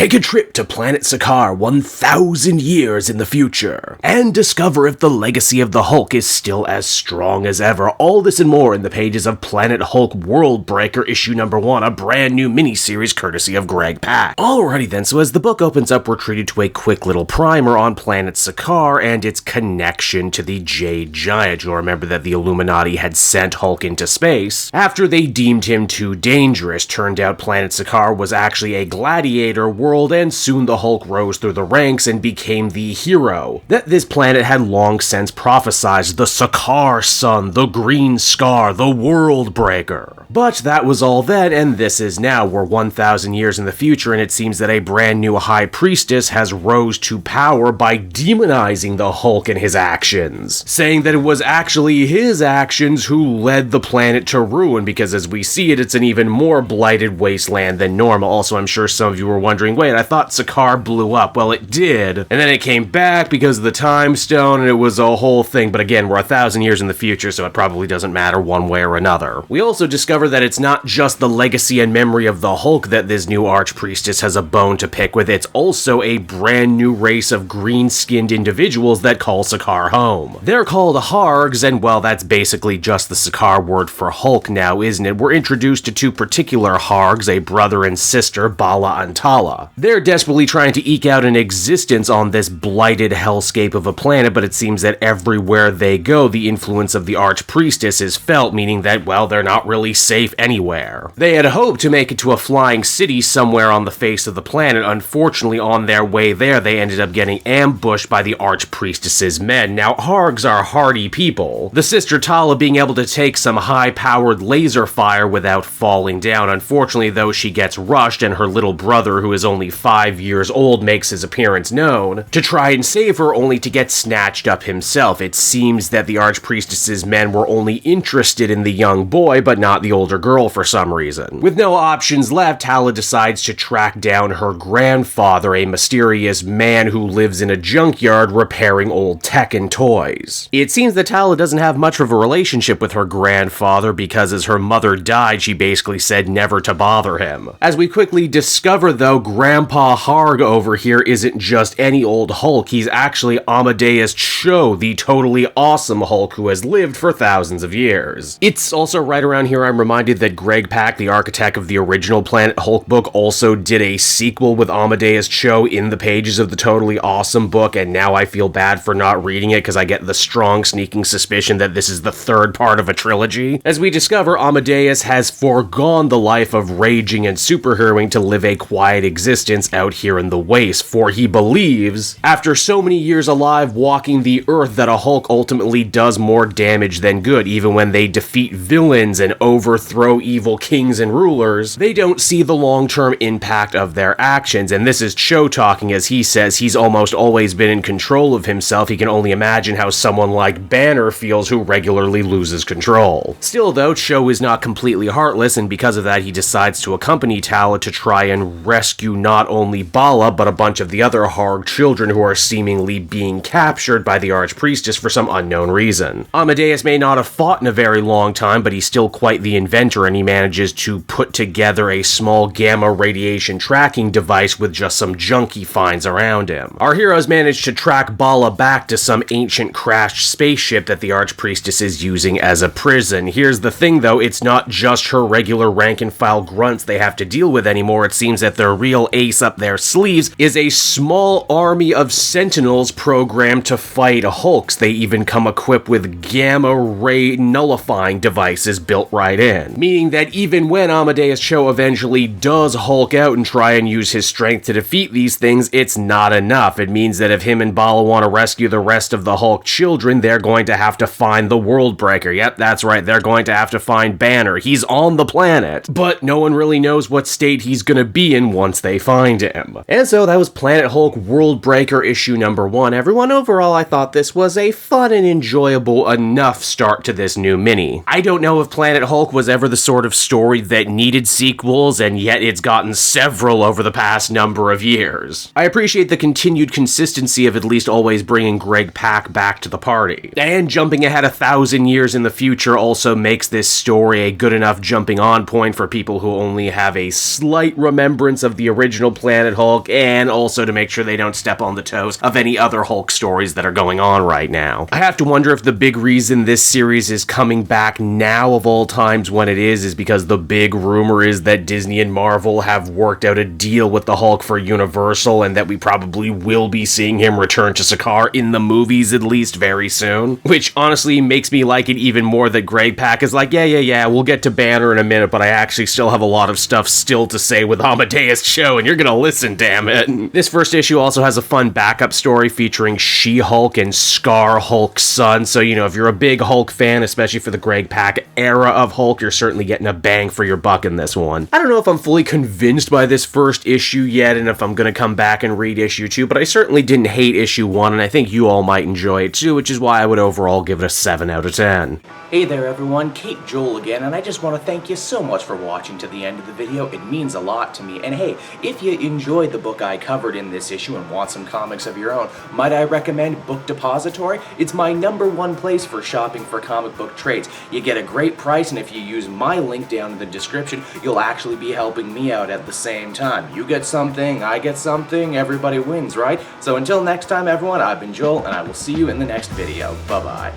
Take a trip to planet Sakaar 1,000 years in the future, and discover if the legacy of the Hulk is still as strong as ever. All this and more in the pages of Planet Hulk Worldbreaker issue number 1, a brand new miniseries courtesy of Greg Pak. Alrighty then, so as the book opens up, we're treated to a quick little primer on planet Sakaar and its connection to the Jade Giant. You'll remember that the Illuminati had sent Hulk into space after they deemed him too dangerous. Turned out planet Sakaar was actually a gladiator world, and soon the Hulk rose through the ranks and became the hero that this planet had long since prophesied, the Sakaarson, the Green Scar, the Worldbreaker. But that was all then, and this is now. We're 1,000 years in the future, and it seems that a brand new high priestess has rose to power by demonizing the Hulk and his actions, saying that it was actually his actions who led the planet to ruin, because as we see it, it's an even more blighted wasteland than normal. Also, I'm sure some of you were wondering, wait, I thought Sakaar blew up. Well, it did, and then it came back because of the time stone, and it was a whole thing. But again, we're 1,000 years in the future, so it probably doesn't matter one way or another. We also discover that it's not just the legacy and memory of the Hulk that this new archpriestess has a bone to pick with. It's also a brand new race of green-skinned individuals that call Sakaar home. They're called Hargs, and well, that's basically just the Sakaar word for Hulk now, isn't it? We're introduced to two particular Hargs, a brother and sister, Bala and Tala. They're desperately trying to eke out an existence on this blighted hellscape of a planet, but it seems that everywhere they go, the influence of the archpriestess is felt, meaning that, well, they're not really safe anywhere. They had hoped to make it to a flying city somewhere on the face of the planet. Unfortunately, on their way there, they ended up getting ambushed by the archpriestess's men. Now, Hargs are hardy people, the sister Tala being able to take some high-powered laser fire without falling down. Unfortunately, though, she gets rushed, and her little brother, who is only 5 years old, makes his appearance known to try and save her, only to get snatched up himself. It seems that the archpriestess's men were only interested in the young boy, but not the older girl for some reason. With no options left, Tala decides to track down her grandfather, a mysterious man who lives in a junkyard repairing old tech and toys. It seems that Tala doesn't have much of a relationship with her grandfather, because as her mother died, she basically said never to bother him. As we quickly discover, though, Grandpa Harg over here isn't just any old Hulk. He's actually Amadeus Cho, the totally awesome Hulk who has lived for thousands of years. It's also right around here I'm reminded that Greg Pak, the architect of the original Planet Hulk book, also did a sequel with Amadeus Cho in the pages of the totally awesome book, and now I feel bad for not reading it because I get the strong sneaking suspicion that this is the third part of a trilogy. As we discover, Amadeus has foregone the life of raging and superheroing to live a quiet existence out here in the waste, for he believes, after so many years alive walking the earth, that a Hulk ultimately does more damage than good. Even when they defeat villains and overthrow evil kings and rulers, they don't see the long-term impact of their actions. And this is Cho talking, as he says he's almost always been in control of himself. He can only imagine how someone like Banner feels, who regularly loses control. Still, though, Cho is not completely heartless, and because of that, he decides to accompany Tala to try and rescue not only Bala, but a bunch of the other Harg children who are seemingly being captured by the archpriestess for some unknown reason. Amadeus may not have fought in a very long time, but he's still quite the inventor, and he manages to put together a small gamma radiation tracking device with just some junk he finds around him. Our heroes manage to track Bala back to some ancient crashed spaceship that the archpriestess is using as a prison. Here's the thing, though, it's not just her regular rank-and-file grunts they have to deal with anymore. It seems that their real ace up their sleeves is a small army of sentinels programmed to fight Hulks. They even come equipped with gamma-ray nullifying devices built right in, meaning that even when Amadeus Cho eventually does Hulk out and try and use his strength to defeat these things, it's not enough. It means that if him and Bala want to rescue the rest of the Hulk children, they're going to have to find the Worldbreaker. Yep, that's right, they're going to have to find Banner. He's on the planet, but no one really knows what state he's gonna be in once they find him. And so that was Planet Hulk Worldbreaker issue number 1. Everyone, overall, I thought this was a fun and enjoyable enough start to this new mini. I don't know if Planet Hulk was ever the sort of story that needed sequels, and yet it's gotten several over the past number of years. I appreciate the continued consistency of at least always bringing Greg Pak back to the party. And jumping ahead 1,000 years in the future also makes this story a good enough jumping on point for people who only have a slight remembrance of the original original Planet Hulk, and also to make sure they don't step on the toes of any other Hulk stories that are going on right now. I have to wonder if the big reason this series is coming back now of all times when it is because the big rumor is that Disney and Marvel have worked out a deal with the Hulk for Universal, and that we probably will be seeing him return to Sakaar in the movies at least very soon. Which honestly makes me like it even more that Greg Pak is like, yeah, we'll get to Banner in a minute, but I actually still have a lot of stuff still to say with Amadeus Cho, and you're gonna listen, damn it. This first issue also has a fun backup story featuring She-Hulk and Scar, Hulk's son, so if you're a big Hulk fan, especially for the Greg Pak era of Hulk, you're certainly getting a bang for your buck in this one. I don't know if I'm fully convinced by this first issue yet, and if I'm gonna come back and read issue 2, but I certainly didn't hate issue 1, and I think you all might enjoy it too, which is why I would overall give it a 7 out of 10. Hey there everyone, Kate Joel again, and I just want to thank you so much for watching to the end of the video. It means a lot to me. And hey, if you enjoyed the book I covered in this issue and want some comics of your own, might I recommend Book Depository? It's my #1 place for shopping for comic book trades. You get a great price, and if you use my link down in the description, you'll actually be helping me out at the same time. You get something, I get something, everybody wins, right? So until next time everyone, I've been Joel, and I will see you in the next video. Bye-bye.